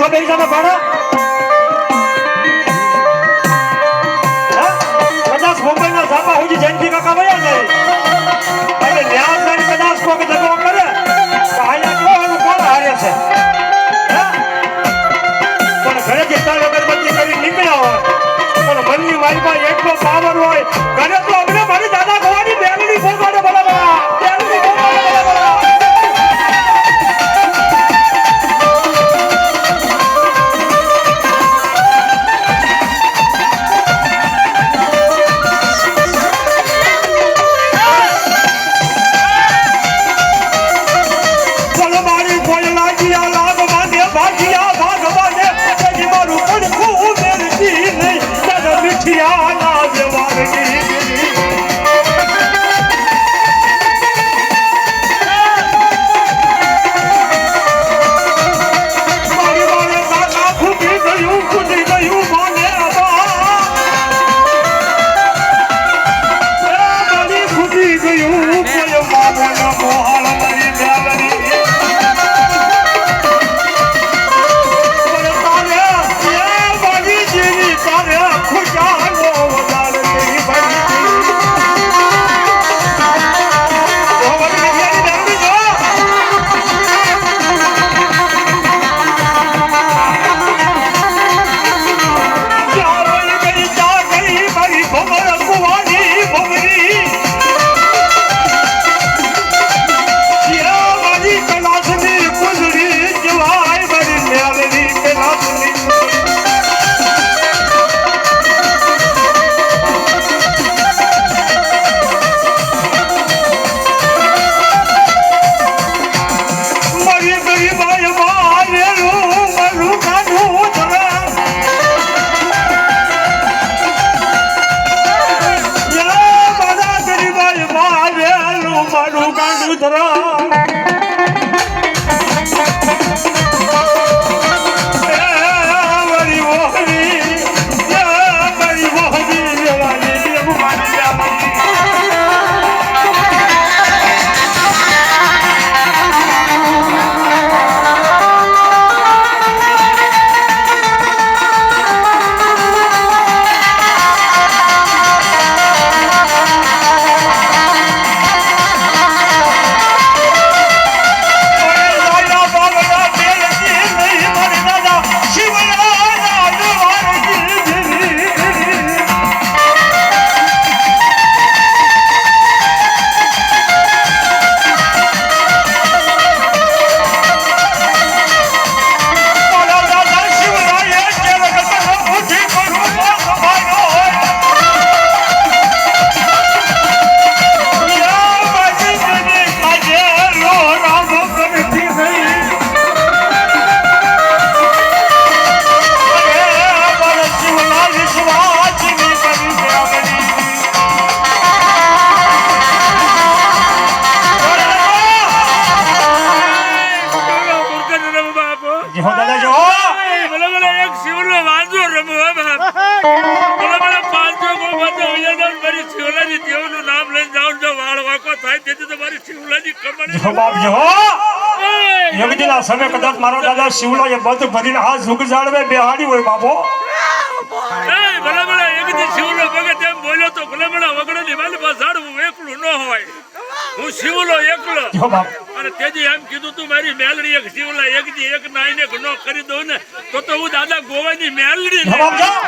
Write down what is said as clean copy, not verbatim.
ઊભા બેસી જાને ભાડા કદાચ મુંબઈના ઝાપા સુધી જયંતિ કાકા વયા જાય અને ન્યાસ કરીને કદાચ કોક દગો કરે તો આયા કેવાનું કોણ હારે છે પણ ઘરેથી તાળ અગરબત્તી કરી નીકળ્યા હોય પણ મનની મારીમાં એટલો પાવર હોય ઘરે તો અમને મારી દાદા ગવાની બેલડી ફોગાડે બોલાવા બેલડી ફોગાડે બોલાવા समय कदाच मारो दादा शिवला ये बद भरीने हाथ झुक जाड़वे बेहाड़ी होय बापो ए भला भला एक दी शिवलो भगत एम बोल्यो तो भला भला वगड़नी वाली बा झाड़વું એકલું ન હોય હું શિવલો એકલો જો બાપ અને તેજી એમ કીધું તું મારી મેલડી એક શિવલા એક દી એક નાઈને ઘણો કરી દઉં ને તો હું દાદા ગોવાની મેલડી જવાબ જા